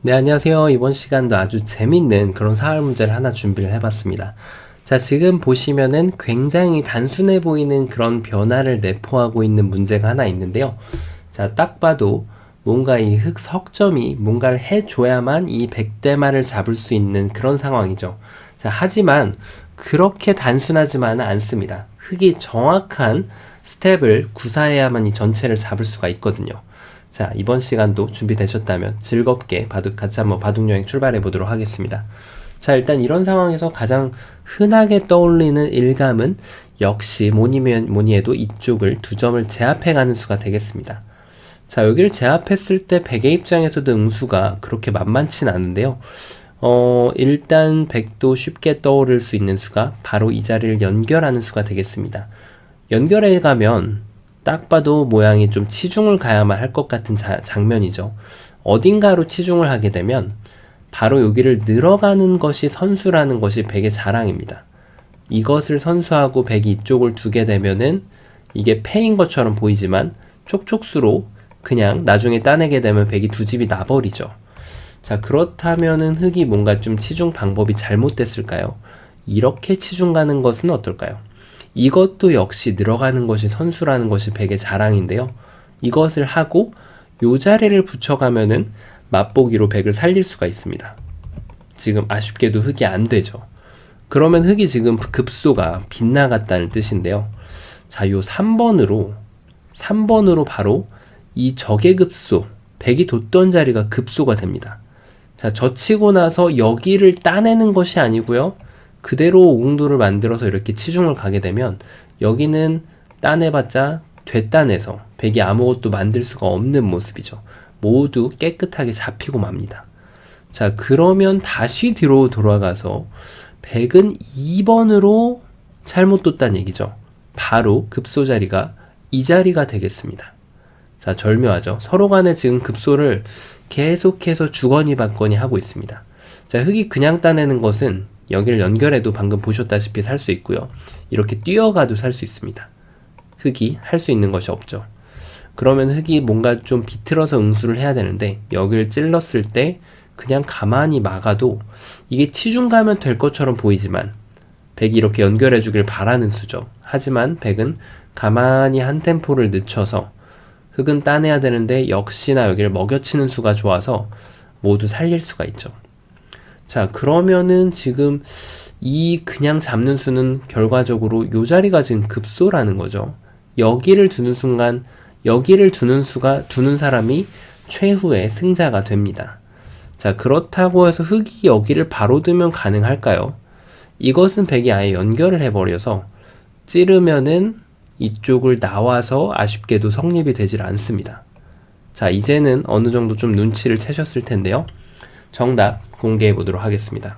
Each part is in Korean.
네, 안녕하세요. 이번 시간도 아주 재밌는 그런 사활 문제를 하나 준비를 해봤습니다. 자, 지금 보시면은 굉장히 단순해 보이는 그런 변화를 내포하고 있는 문제가 하나 있는데요. 자, 딱 봐도 뭔가 이 석점이 뭔가를 해줘야만 이 100대만을 잡을 수 있는 그런 상황이죠. 자, 하지만 그렇게 단순하지만은 않습니다. 흙이 정확한 스텝을 구사해야만 이 전체를 잡을 수가 있거든요. 자, 이번 시간도 준비되셨다면 즐겁게 같이 한번 바둑여행 출발해 보도록 하겠습니다. 자, 일단 이런 상황에서 가장 흔하게 떠올리는 일감은 역시 뭐니 해도 이쪽을 두 점을 제압해 가는 수가 되겠습니다. 자, 여기를 제압했을 때 백의 입장에서도 응수가 그렇게 만만치 않은데요. 일단 백도 쉽게 떠오를 수 있는 수가 바로 이 자리를 연결하는 수가 되겠습니다. 연결해 가면 딱 봐도 모양이 좀 치중을 가야만 할 것 같은 장면이죠. 어딘가로 치중을 하게 되면 바로 여기를 늘어가는 것이 선수라는 것이 백의 자랑입니다. 이것을 선수하고 백이 이쪽을 두게 되면은 이게 패인 것처럼 보이지만 촉촉수로 그냥 나중에 따내게 되면 백이 두 집이 나버리죠. 자, 그렇다면은 흙이 뭔가 좀 치중 방법이 잘못됐을까요? 이렇게 치중 가는 것은 어떨까요? 이것도 역시 늘어가는 것이 선수라는 것이 백의 자랑인데요. 이것을 하고 요 자리를 붙여가면은 맛보기로 백을 살릴 수가 있습니다. 지금 아쉽게도 흙이 안 되죠. 그러면 흙이 지금 급소가 빗나갔다는 뜻인데요. 자, 요 3번으로 바로 이 적의 급소, 백이 뒀던 자리가 급소가 됩니다. 자, 젖히고 나서 여기를 따내는 것이 아니고요. 그대로 오궁도를 만들어서 이렇게 치중을 가게 되면 여기는 따내봤자 되따내서 백이 아무것도 만들 수가 없는 모습이죠. 모두 깨끗하게 잡히고 맙니다. 자, 그러면 다시 뒤로 돌아가서 백은 2번으로 잘못 뒀다는 얘기죠. 바로 급소 자리가 이 자리가 되겠습니다. 자, 절묘하죠. 서로 간에 지금 급소를 계속해서 주거니 받거니 하고 있습니다. 자, 흙이 그냥 따내는 것은 여기를 연결해도 방금 보셨다시피 살 수 있고요. 이렇게 뛰어가도 살 수 있습니다. 흙이 할 수 있는 것이 없죠. 그러면 흙이 뭔가 좀 비틀어서 응수를 해야 되는데 여기를 찔렀을 때 그냥 가만히 막아도 이게 치중 가면 될 것처럼 보이지만 백이 이렇게 연결해 주길 바라는 수죠. 하지만 백은 가만히 한 템포를 늦춰서 흙은 따내야 되는데 역시나 여기를 먹여치는 수가 좋아서 모두 살릴 수가 있죠. 자, 그러면은 지금 이 그냥 잡는 수는 결과적으로 요 자리가 지금 급소라는 거죠. 여기를 두는 순간 여기를 두는 사람이 최후의 승자가 됩니다. 자, 그렇다고 해서 흙이 여기를 바로 두면 가능할까요? 이것은 백이 아예 연결을 해버려서 찌르면은 이쪽을 나와서 아쉽게도 성립이 되질 않습니다. 자, 이제는 어느 정도 좀 눈치를 채셨을 텐데요. 정답 공개해 보도록 하겠습니다.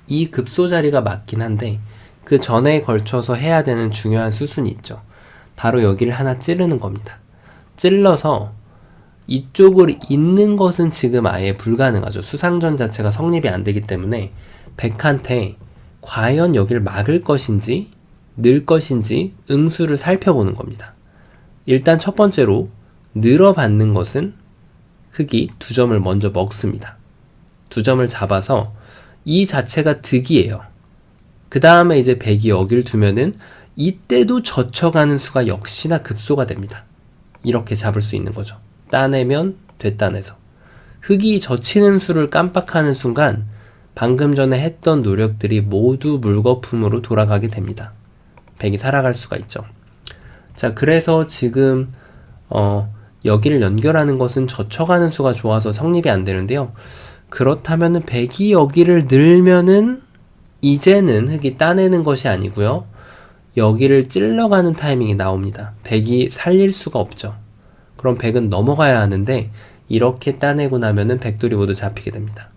이 급소 자리가 맞긴 한데 그 전에 걸쳐서 해야 되는 중요한 수순이 있죠. 바로 여기를 하나 찌르는 겁니다. 찔러서 이쪽으로 있는 것은 지금 아예 불가능하죠. 수상전 자체가 성립이 안 되기 때문에 백한테 과연 여기를 막을 것인지 늘 것인지 응수를 살펴보는 겁니다. 일단 첫 번째로 늘어받는 것은 흙이 두 점을 먼저 먹습니다. 두 점을 잡아서 이 자체가 득이에요. 그 다음에 이제 백이 여기를 두면은 이때도 젖혀가는 수가 역시나 급소가 됩니다. 이렇게 잡을 수 있는 거죠. 따내면 되따내서. 흙이 젖히는 수를 깜빡하는 순간 방금 전에 했던 노력들이 모두 물거품으로 돌아가게 됩니다. 백이 살아갈 수가 있죠. 자, 그래서 지금 여기를 연결하는 것은 젖혀가는 수가 좋아서 성립이 안 되는데요. 그렇다면은 백이 여기를 늘면은 이제는 흙이 따내는 것이 아니고요. 여기를 찔러가는 타이밍이 나옵니다. 백이 살릴 수가 없죠. 그럼 백은 넘어가야 하는데 이렇게 따내고 나면은 백돌이 모두 잡히게 됩니다.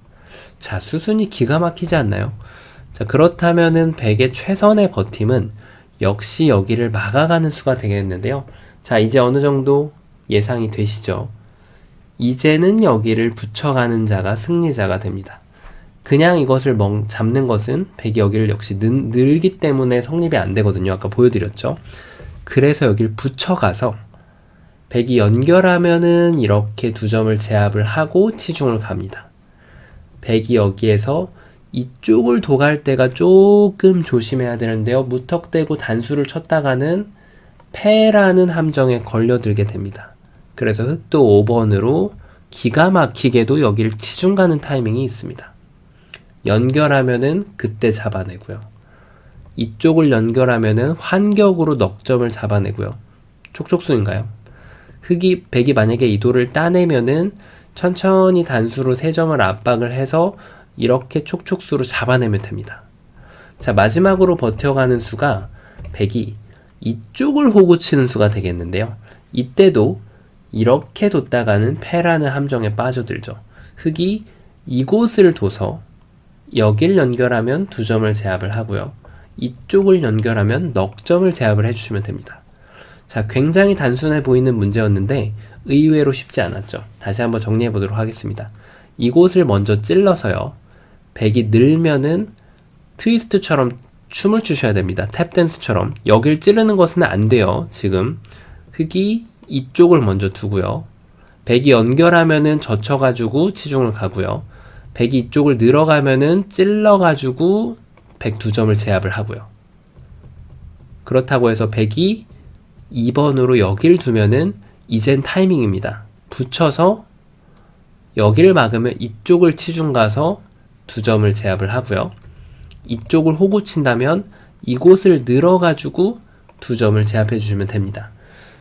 자, 수순이 기가 막히지 않나요? 자, 그렇다면은 백의 최선의 버팀은 역시 여기를 막아가는 수가 되겠는데요. 자, 이제 어느 정도 예상이 되시죠? 이제는 여기를 붙여가는 자가 승리자가 됩니다. 그냥 이것을 잡는 것은 백이 여기를 역시 늘기 때문에 성립이 안 되거든요. 아까 보여드렸죠. 그래서 여기를 붙여가서 백이 연결하면은 이렇게 두 점을 제압을 하고 치중을 갑니다. 백이 여기에서 이쪽을 도갈 때가 조금 조심해야 되는데요. 무턱대고 단수를 쳤다가는 패라는 함정에 걸려들게 됩니다. 그래서 흑도 5번으로 기가 막히게도 여기를 치중 가는 타이밍이 있습니다. 연결하면은 그때 잡아내고요. 이쪽을 연결하면은 환격으로 넉점을 잡아내고요. 촉촉수인가요? 백이 만약에 이 돌을 따내면은 천천히 단수로 3점을 압박을 해서 이렇게 촉촉수로 잡아내면 됩니다. 자, 마지막으로 버텨가는 수가 백이 이쪽을 호구 치는 수가 되겠는데요. 이때도 이렇게 뒀다가는 패라는 함정에 빠져들죠. 흑이 이곳을 둬서 여길 연결하면 2점을 제압을 하고요. 이쪽을 연결하면 넉점을 제압을 해주시면 됩니다. 자, 굉장히 단순해 보이는 문제였는데 의외로 쉽지 않았죠. 다시 한번 정리해 보도록 하겠습니다. 이곳을 먼저 찔러서요. 백이 늘면은 트위스트처럼 춤을 추셔야 됩니다. 탭댄스처럼. 여길 찌르는 것은 안 돼요. 지금 흑이 이쪽을 먼저 두고요. 백이 연결하면은 젖혀가지고 치중을 가고요. 백이 이쪽을 늘어가면은 찔러가지고 백 2점을 제압을 하고요. 그렇다고 해서 백이 2번으로 여길 두면은 이젠 타이밍입니다. 붙여서 여기를 막으면 이쪽을 치중 가서 2점을 제압을 하고요. 이쪽을 호구 친다면 이곳을 늘어가지고 2점을 제압해 주시면 됩니다.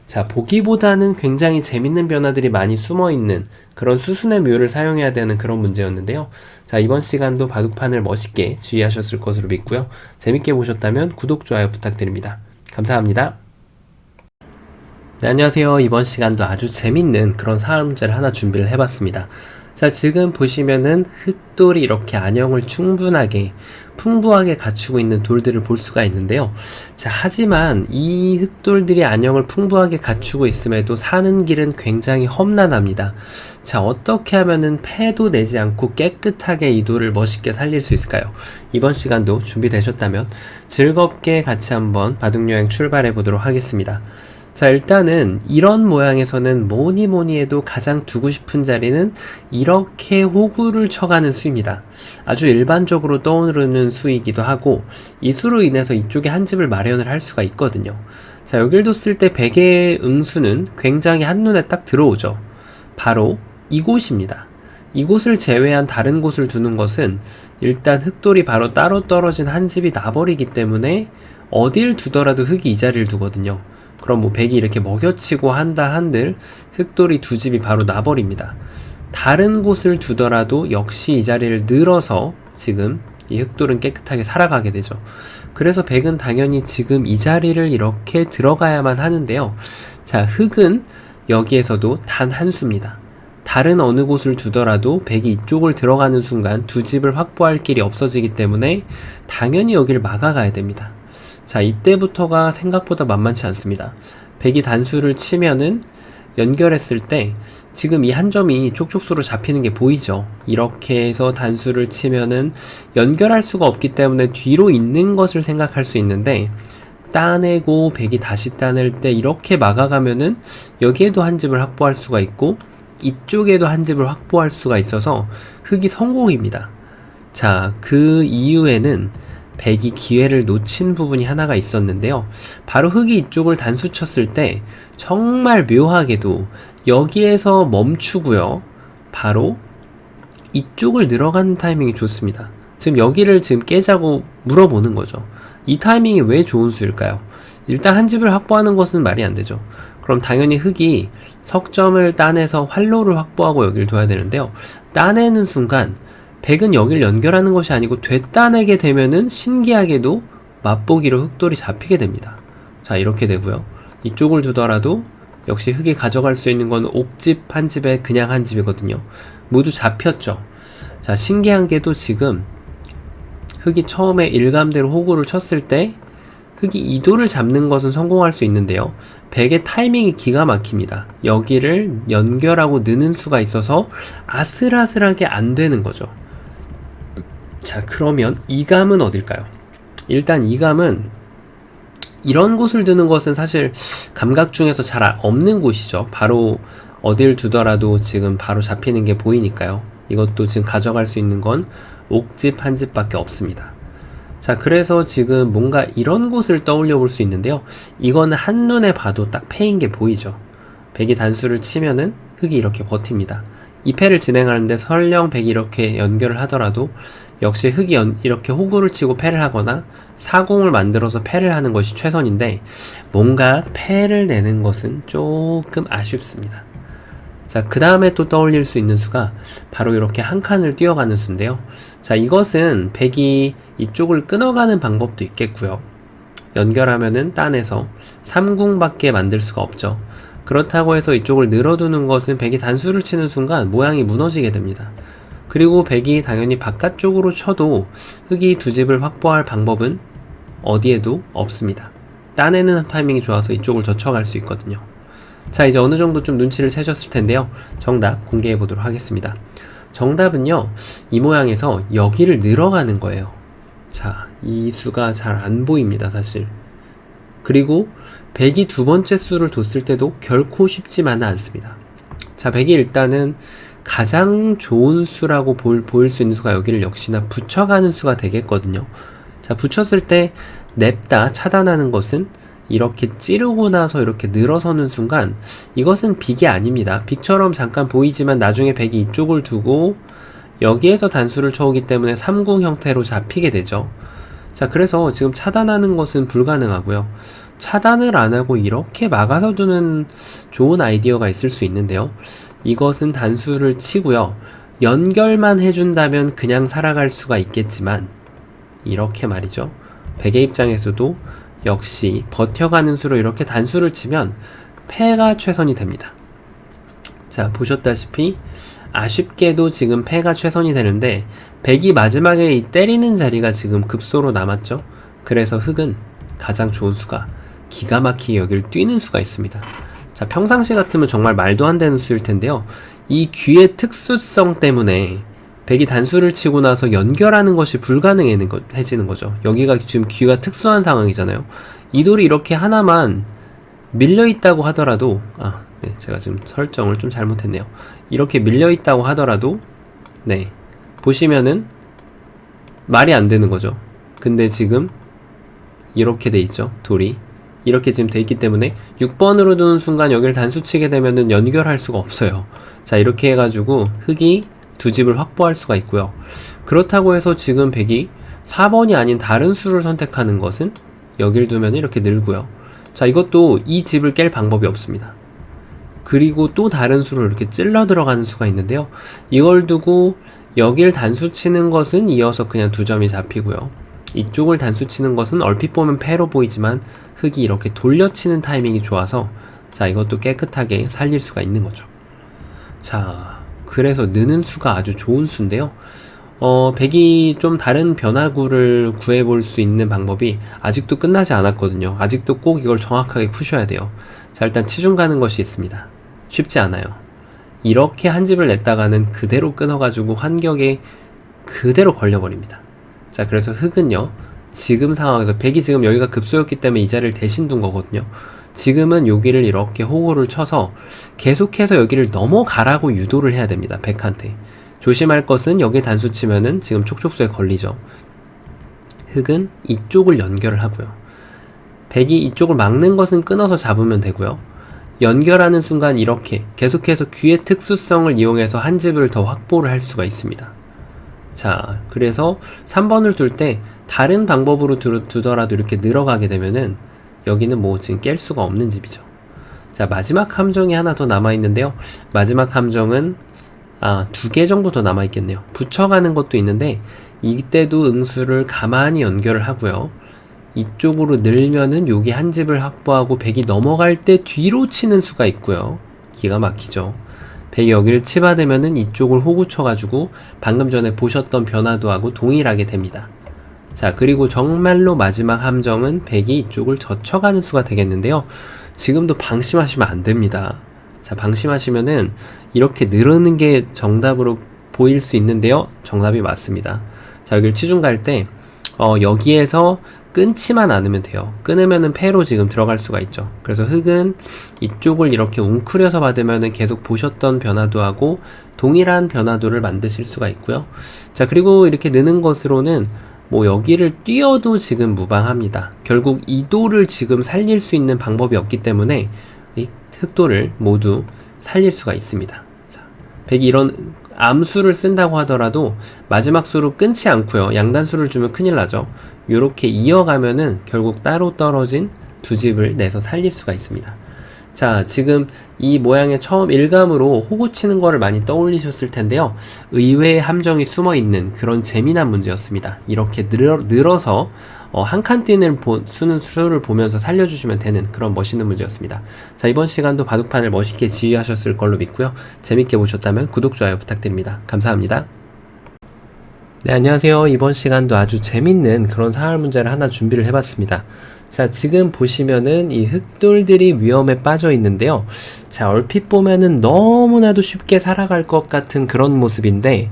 자, 보기보다는 굉장히 재밌는 변화들이 많이 숨어있는 그런 수순의 묘를 사용해야 되는 그런 문제였는데요. 자, 이번 시간도 바둑판을 멋있게 지휘하셨을 것으로 믿고요. 재밌게 보셨다면 구독, 좋아요 부탁드립니다. 감사합니다. 네, 안녕하세요. 이번 시간도 아주 재밌는 그런 사활 문제를 하나 준비를 해봤습니다. 자, 지금 보시면은 흑돌이 이렇게 안형을 충분하게 풍부하게 갖추고 있는 돌들을 볼 수가 있는데요. 자, 하지만 이 흑돌들이 안형을 풍부하게 갖추고 있음에도 사는 길은 굉장히 험난합니다. 자, 어떻게 하면은 패도 내지 않고 깨끗하게 이 돌을 멋있게 살릴 수 있을까요? 이번 시간도 준비되셨다면 즐겁게 같이 한번 바둑여행 출발해 보도록 하겠습니다. 자, 일단은 이런 모양에서는 뭐니 해도 가장 두고 싶은 자리는 이렇게 호구를 쳐가는 수입니다. 아주 일반적으로 떠오르는 수이기도 하고 이 수로 인해서 이쪽에 한 집을 마련을 할 수가 있거든요. 자, 여길 뒀을 때 백의 응수는 굉장히 한눈에 딱 들어오죠. 바로 이곳입니다. 이곳을 제외한 다른 곳을 두는 것은 일단 흑돌이 바로 따로 떨어진 한 집이 나버리기 때문에 어딜 두더라도 흑이 이 자리를 두거든요. 그럼 뭐 백이 이렇게 먹여치고 한다 한들 흑돌이 두 집이 바로 나버립니다. 다른 곳을 두더라도 역시 이 자리를 늘어서 지금 이 흑돌은 깨끗하게 살아가게 되죠. 그래서 백은 당연히 지금 이 자리를 이렇게 들어가야만 하는데요. 자, 흑은 여기에서도 단 한 수입니다. 다른 어느 곳을 두더라도 백이 이쪽을 들어가는 순간 두 집을 확보할 길이 없어지기 때문에 당연히 여기를 막아가야 됩니다. 자, 이때부터가 생각보다 만만치 않습니다. 백이 단수를 치면은 연결했을 때 지금 이 한 점이 촉촉수로 잡히는 게 보이죠. 이렇게 해서 단수를 치면은 연결할 수가 없기 때문에 뒤로 있는 것을 생각할 수 있는데 따내고 백이 다시 따낼 때 이렇게 막아가면은 여기에도 한 집을 확보할 수가 있고 이쪽에도 한 집을 확보할 수가 있어서 흑이 성공입니다. 자, 그 이후에는 백이 기회를 놓친 부분이 하나가 있었는데요. 바로 흑이 이쪽을 단수 쳤을 때 정말 묘하게도 여기에서 멈추고요. 바로 이쪽을 늘어가는 타이밍이 좋습니다. 지금 여기를 지금 깨자고 물어보는 거죠. 이 타이밍이 왜 좋은 수일까요? 일단 한 집을 확보하는 것은 말이 안 되죠. 그럼 당연히 흑이 석점을 따내서 활로를 확보하고 여기를 둬야 되는데요. 따내는 순간 백은 여길 연결하는 것이 아니고 되따내게 되면은 신기하게도 맛보기로 흑돌이 잡히게 됩니다. 자, 이렇게 되고요. 이쪽을 두더라도 역시 흑이 가져갈 수 있는 건 옥집 한 집에 그냥 한 집이거든요. 모두 잡혔죠. 자, 신기한 게도 지금 흑이 처음에 일감대로 호구를 쳤을 때 흑이 이 돌을 잡는 것은 성공할 수 있는데요. 백의 타이밍이 기가 막힙니다. 여기를 연결하고 느는 수가 있어서 아슬아슬하게 안 되는 거죠. 자, 그러면 이 감은 어딜까요? 일단 이 감은 이런 곳을 두는 것은 사실 감각 중에서 잘 없는 곳이죠. 바로 어딜 두더라도 지금 바로 잡히는 게 보이니까요. 이것도 지금 가져갈 수 있는 건 옥집 한 집밖에 없습니다. 자, 그래서 지금 뭔가 이런 곳을 떠올려 볼 수 있는데요. 이거는 한눈에 봐도 딱 패인 게 보이죠. 백이 단수를 치면은 흑이 이렇게 버팁니다. 이 패를 진행하는데 설령 백이 이렇게 연결을 하더라도 역시 흑이 이렇게 호구를 치고 패를 하거나 사공을 만들어서 패를 하는 것이 최선인데, 뭔가 패를 내는 것은 조금 아쉽습니다. 자, 그 다음에 또 떠올릴 수 있는 수가 바로 이렇게 한 칸을 뛰어가는 수인데요. 자, 이것은 백이 이쪽을 끊어가는 방법도 있겠고요. 연결하면은 딴에서 3궁밖에 만들 수가 없죠. 그렇다고 해서 이쪽을 늘어두는 것은 백이 단수를 치는 순간 모양이 무너지게 됩니다. 그리고 백이 당연히 바깥쪽으로 쳐도 흑이 두 집을 확보할 방법은 어디에도 없습니다. 따내는 타이밍이 좋아서 이쪽을 젖혀갈 수 있거든요. 자, 이제 어느 정도 좀 눈치를 채셨을 텐데요. 정답 공개해 보도록 하겠습니다. 정답은요, 이 모양에서 여기를 늘어가는 거예요. 자, 이 수가 잘 안 보입니다, 사실. 그리고 백이 두 번째 수를 뒀을 때도 결코 쉽지만은 않습니다. 자, 백이 일단은 가장 좋은 수라고 보일 수 있는 수가 여기를 역시나 붙여가는 수가 되겠거든요. 자, 붙였을 때 냅다 차단하는 것은 이렇게 찌르고 나서 이렇게 늘어서는 순간 이것은 빅이 아닙니다. 빅처럼 잠깐 보이지만 나중에 백이 이쪽을 두고 여기에서 단수를 쳐오기 때문에 3궁 형태로 잡히게 되죠. 자, 그래서 지금 차단하는 것은 불가능하고요. 차단을 안 하고 이렇게 막아서 두는 좋은 아이디어가 있을 수 있는데요. 이것은 단수를 치고요. 연결만 해준다면 그냥 살아갈 수가 있겠지만 이렇게 말이죠. 백의 입장에서도 역시 버텨가는 수로 이렇게 단수를 치면 패가 최선이 됩니다. 자, 보셨다시피 아쉽게도 지금 패가 최선이 되는데 백이 마지막에 이 때리는 자리가 지금 급소로 남았죠. 그래서 흑은 가장 좋은 수가 기가 막히게 여기를 뛰는 수가 있습니다. 자, 평상시 같으면 정말 말도 안 되는 수일 텐데요. 이 귀의 특수성 때문에 백이 단수를 치고 나서 연결하는 것이 불가능해지는 거죠. 여기가 지금 귀가 특수한 상황이잖아요. 이 돌이 이렇게 하나만 밀려있다고 하더라도, 네, 제가 지금 설정을 좀 잘못했네요. 이렇게 밀려있다고 하더라도, 네, 보시면은 말이 안 되는 거죠. 근데 지금 이렇게 돼 있죠, 돌이. 이렇게 지금 돼 있기 때문에 6번으로 두는 순간 여기를 단수 치게 되면은 연결할 수가 없어요. 자, 이렇게 해가지고 흑이 두 집을 확보할 수가 있고요. 그렇다고 해서 지금 백이 4번이 아닌 다른 수를 선택하는 것은 여길 두면 이렇게 늘고요. 자, 이것도 이 집을 깰 방법이 없습니다. 그리고 또 다른 수를 이렇게 찔러 들어가는 수가 있는데요. 이걸 두고 여길 단수 치는 것은 이어서 그냥 두 점이 잡히고요. 이쪽을 단수 치는 것은 얼핏 보면 패로 보이지만 흑이 이렇게 돌려치는 타이밍이 좋아서, 자, 이것도 깨끗하게 살릴 수가 있는 거죠. 자, 그래서 느는 수가 아주 좋은 수인데요. 백이 좀 다른 변화구를 구해볼 수 있는 방법이 아직도 끝나지 않았거든요. 아직도 꼭 이걸 정확하게 푸셔야 돼요. 자, 일단 치중 가는 것이 있습니다. 쉽지 않아요. 이렇게 한 집을 냈다가는 그대로 끊어가지고 환격에 그대로 걸려버립니다. 자, 그래서 흑은요, 지금 상황에서 백이 지금 여기가 급소였기 때문에 이 자리를 대신 둔 거거든요. 지금은 여기를 이렇게 호구를 쳐서 계속해서 여기를 넘어가라고 유도를 해야 됩니다. 백한테. 조심할 것은 여기에 단수 치면은 지금 촉촉수에 걸리죠. 흑은 이쪽을 연결을 하고요. 백이 이쪽을 막는 것은 끊어서 잡으면 되고요. 연결하는 순간 이렇게 계속해서 귀의 특수성을 이용해서 한 집을 더 확보를 할 수가 있습니다. 자, 그래서 3번을 둘 때 다른 방법으로 두더라도 이렇게 늘어가게 되면은 여기는 뭐 지금 깰 수가 없는 집이죠. 자, 마지막 함정이 하나 더 남아있는데요. 마지막 함정은 두 개 정도 더 남아있겠네요. 붙여가는 것도 있는데 이때도 응수를 가만히 연결을 하고요. 이쪽으로 늘면은 여기 한 집을 확보하고 백이 넘어갈 때 뒤로 치는 수가 있고요. 기가 막히죠. 백이 여기를 치받으면은 이쪽을 호구 쳐가지고 방금 전에 보셨던 변화도 하고 동일하게 됩니다. 자, 그리고 정말로 마지막 함정은 백이 이쪽을 젖혀가는 수가 되겠는데요. 지금도 방심하시면 안 됩니다. 자, 방심하시면은 이렇게 늘어는 게 정답으로 보일 수 있는데요. 정답이 맞습니다. 자, 여기를 치중 갈 때 여기에서 끊지만 않으면 돼요. 끊으면은 패로 지금 들어갈 수가 있죠. 그래서 흑은 이쪽을 이렇게 웅크려서 받으면은 계속 보셨던 변화도 하고 동일한 변화도를 만드실 수가 있고요. 자, 그리고 이렇게 느는 것으로는 뭐 여기를 뛰어도 지금 무방합니다. 결국 이도를 지금 살릴 수 있는 방법이 없기 때문에 이 흑도를 모두 살릴 수가 있습니다. 자, 백이 이런 암수를 쓴다고 하더라도 마지막 수로 끊지 않고요. 양단수를 주면 큰일 나죠. 요렇게 이어가면은 결국 따로 떨어진 두 집을 내서 살릴 수가 있습니다. 자, 지금 이 모양의 처음 일감으로 호구 치는 거를 많이 떠올리셨을 텐데요. 의외의 함정이 숨어 있는 그런 재미난 문제였습니다. 이렇게 늘어서 한 칸 뛰는 수는 수를 보면서 살려주시면 되는 그런 멋있는 문제였습니다. 자, 이번 시간도 바둑판을 멋있게 지휘하셨을 걸로 믿고요. 재밌게 보셨다면 구독, 좋아요 부탁드립니다. 감사합니다. 네, 안녕하세요. 이번 시간도 아주 재밌는 그런 사활 문제를 하나 준비를 해봤습니다. 자, 지금 보시면은 이 흑돌들이 위험에 빠져 있는데요. 자, 얼핏 보면은 너무나도 쉽게 살아갈 것 같은 그런 모습인데,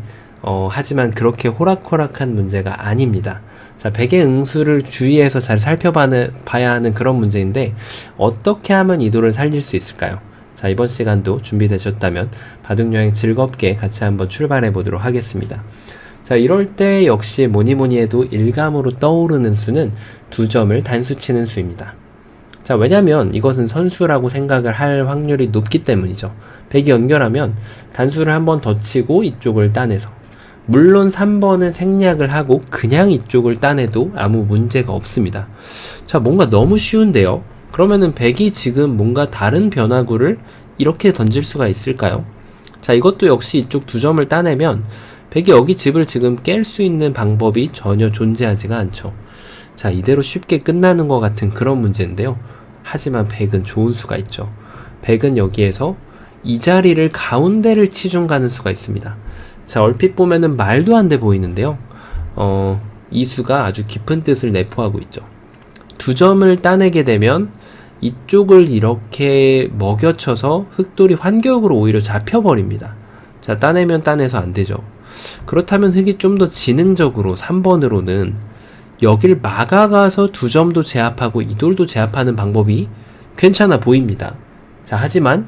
하지만 그렇게 호락호락한 문제가 아닙니다. 자, 백의 응수를 주의해서 잘 살펴봐야 하는 그런 문제인데, 어떻게 하면 이 돌을 살릴 수 있을까요? 자, 이번 시간도 준비되셨다면 바둑여행 즐겁게 같이 한번 출발해 보도록 하겠습니다. 자, 이럴 때 역시 뭐니뭐니 해도 일감으로 떠오르는 수는 2점을 단수 치는 수입니다. 자, 왜냐면 이것은 선수라고 생각을 할 확률이 높기 때문이죠. 백이 연결하면 단수를 한 번 더 치고 이쪽을 따내서, 물론 3번은 생략을 하고 그냥 이쪽을 따내도 아무 문제가 없습니다. 자, 뭔가 너무 쉬운데요. 그러면은 백이 지금 뭔가 다른 변화구를 이렇게 던질 수가 있을까요? 자, 이것도 역시 이쪽 2점을 따내면 백이 여기 집을 지금 깰 수 있는 방법이 전혀 존재하지가 않죠. 자, 이대로 쉽게 끝나는 것 같은 그런 문제인데요. 하지만 백은 좋은 수가 있죠. 백은 여기에서 이 자리를 가운데를 치중 가는 수가 있습니다. 자, 얼핏 보면은 말도 안 돼 보이는데요. 이 수가 아주 깊은 뜻을 내포하고 있죠. 2점을 따내게 되면 이쪽을 이렇게 먹여쳐서 흑돌이 환격으로 오히려 잡혀버립니다. 자, 따내면 따내서 안 되죠. 그렇다면 흑이 좀 더 지능적으로 3번으로는 여길 막아가서 2점도 제압하고 이 돌도 제압하는 방법이 괜찮아 보입니다. 자, 하지만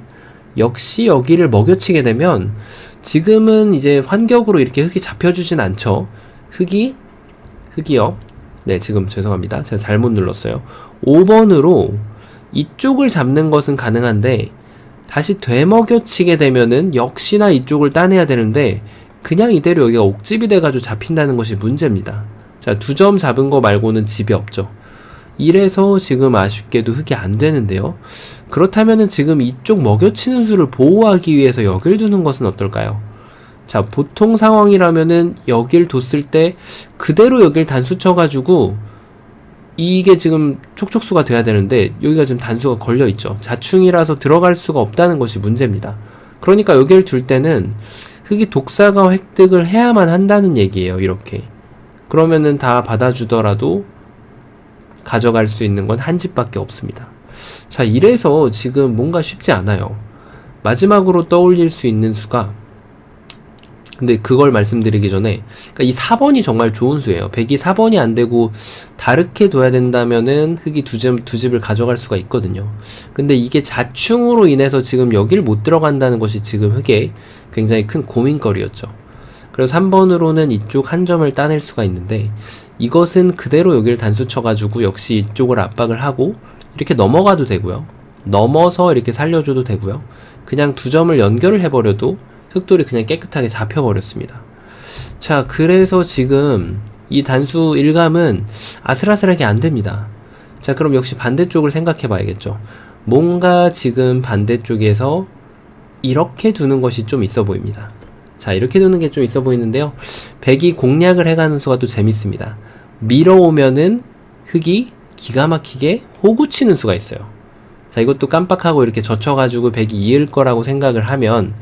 역시 여기를 먹여치게 되면 지금은 이제 환격으로 이렇게 흑이 잡혀주진 않죠. 흑이요. 네, 지금 죄송합니다. 제가 잘못 눌렀어요. 5번으로 이쪽을 잡는 것은 가능한데 다시 되먹여치게 되면은 역시나 이쪽을 따내야 되는데 그냥 이대로 여기가 옥집이 돼가지고 잡힌다는 것이 문제입니다. 자, 2점 잡은 거 말고는 집이 없죠. 이래서 지금 아쉽게도 흑이 안 되는데요. 그렇다면은 지금 이쪽 먹여치는 수를 보호하기 위해서 여길 두는 것은 어떨까요? 자, 보통 상황이라면은 여길 뒀을 때 그대로 여길 단수 쳐가지고 이게 지금 촉촉수가 돼야 되는데 여기가 지금 단수가 걸려있죠. 자충이라서 들어갈 수가 없다는 것이 문제입니다. 그러니까 여기를 둘 때는 흑이 독사가 획득을 해야만 한다는 얘기예요. 이렇게. 그러면은 다 받아주더라도 가져갈 수 있는 건 한 집밖에 없습니다. 자, 이래서 지금 뭔가 쉽지 않아요. 마지막으로 떠올릴 수 있는 수가, 근데 그걸 말씀드리기 전에, 그러니까 이 4번이 정말 좋은 수예요. 백이 4번이 안 되고 다르게 둬야 된다면은 흑이 두 집을 가져갈 수가 있거든요. 근데 이게 자충으로 인해서 지금 여기를 못 들어간다는 것이 지금 흑의 굉장히 큰 고민거리였죠. 그래서 3번으로는 이쪽 한 점을 따낼 수가 있는데, 이것은 그대로 여기를 단수 쳐가지고 역시 이쪽을 압박을 하고 이렇게 넘어가도 되고요. 넘어서 이렇게 살려줘도 되고요. 그냥 2점을 연결을 해버려도 흑돌이 그냥 깨끗하게 잡혀버렸습니다. 자, 그래서 지금 이 단수 일감은 아슬아슬하게 안 됩니다. 자, 그럼 역시 반대쪽을 생각해 봐야겠죠. 뭔가 지금 반대쪽에서 이렇게 두는 것이 좀 있어 보입니다. 자, 이렇게 두는 게 좀 있어 보이는데요. 백이 공략을 해가는 수가 또 재밌습니다. 밀어오면은 흑이 기가 막히게 호구치는 수가 있어요. 자, 이것도 깜빡하고 이렇게 젖혀가지고 백이 이을 거라고 생각을 하면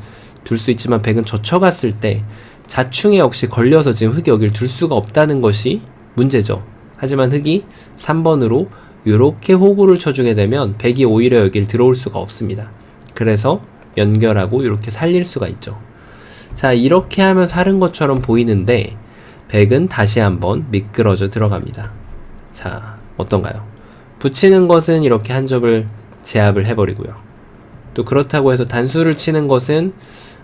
둘 수 있지만 백은 젖혀갔을 때 자충에 역시 걸려서 지금 흑이 여기를 둘 수가 없다는 것이 문제죠. 하지만 흑이 3번으로 이렇게 호구를 쳐주게 되면 백이 오히려 여기를 들어올 수가 없습니다. 그래서 연결하고 이렇게 살릴 수가 있죠. 자, 이렇게 하면 살은 것처럼 보이는데 백은 다시 한번 미끄러져 들어갑니다. 자, 어떤가요? 붙이는 것은 이렇게 한 점을 제압을 해버리고요. 또 그렇다고 해서 단수를 치는 것은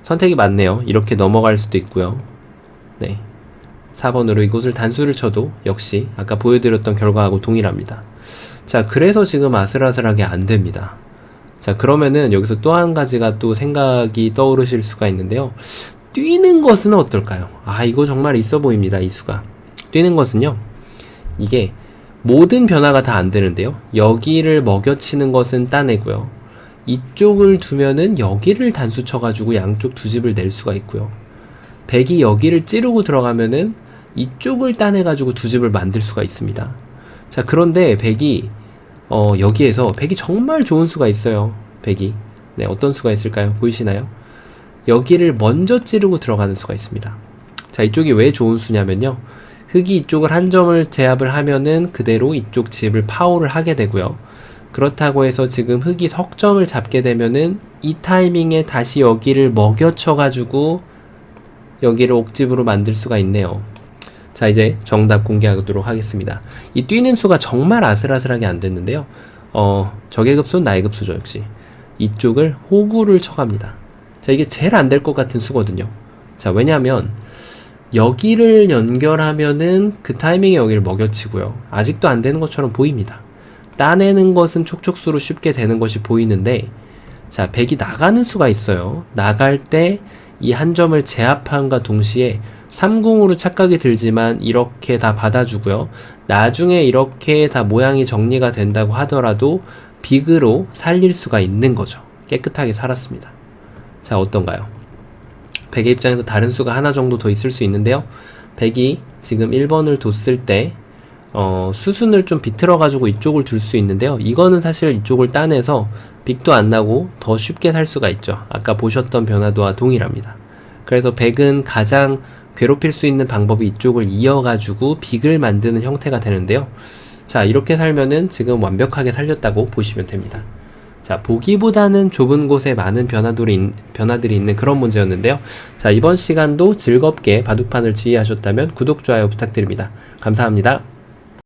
선택이 맞네요. 이렇게 넘어갈 수도 있고요. 네, 4번으로 이곳을 단수를 쳐도 역시 아까 보여드렸던 결과하고 동일합니다. 자, 그래서 지금 아슬아슬하게 안 됩니다. 자, 그러면은 여기서 또 한 가지가 또 생각이 떠오르실 수가 있는데요. 뛰는 것은 어떨까요? 아, 이거 정말 있어 보입니다. 이 수가. 뛰는 것은요, 이게 모든 변화가 다 안 되는데요. 여기를 먹여치는 것은 따내고요. 이쪽을 두면은 여기를 단수 쳐가지고 양쪽 두 집을 낼 수가 있고요. 백이 여기를 찌르고 들어가면은 이쪽을 따내가지고 두 집을 만들 수가 있습니다. 자, 그런데 백이 여기에서 백이 정말 좋은 수가 있어요. 백이. 네, 어떤 수가 있을까요? 보이시나요? 여기를 먼저 찌르고 들어가는 수가 있습니다. 자, 이쪽이 왜 좋은 수냐면요. 흑이 이쪽을 한 점을 제압을 하면은 그대로 이쪽 집을 파호를 하게 되고요. 그렇다고 해서 지금 흑이 석점을 잡게 되면은 이 타이밍에 다시 여기를 먹여쳐가지고 여기를 옥집으로 만들 수가 있네요. 자, 이제 정답 공개하도록 하겠습니다. 이 뛰는 수가 정말 아슬아슬하게 안 됐는데요. 적의 급수는 나의 급수죠, 역시. 이쪽을 호구를 쳐갑니다. 자, 이게 제일 안 될 것 같은 수거든요. 자, 왜냐면 여기를 연결하면은 그 타이밍에 여기를 먹여치고요. 아직도 안 되는 것처럼 보입니다. 따내는 것은 촉촉수로 쉽게 되는 것이 보이는데, 자, 백이 나가는 수가 있어요. 나갈 때 이 한 점을 제압함과 동시에 3궁으로 착각이 들지만 이렇게 다 받아주고요. 나중에 이렇게 다 모양이 정리가 된다고 하더라도 빅으로 살릴 수가 있는 거죠. 깨끗하게 살았습니다. 자, 어떤가요? 백의 입장에서 다른 수가 하나 정도 더 있을 수 있는데요. 백이 지금 1번을 뒀을 때 수순을 좀 비틀어 가지고 이쪽을 둘 수 있는데요. 이거는 사실 이쪽을 따내서 빅도 안 나고 더 쉽게 살 수가 있죠. 아까 보셨던 변화도와 동일합니다. 그래서 백은 가장 괴롭힐 수 있는 방법이 이쪽을 이어가지고 빅을 만드는 형태가 되는데요. 자, 이렇게 살면은 지금 완벽하게 살렸다고 보시면 됩니다. 자, 보기보다는 좁은 곳에 많은 변화들이 있는 그런 문제였는데요. 자, 이번 시간도 즐겁게 바둑판을 지휘하셨다면 구독, 좋아요 부탁드립니다. 감사합니다.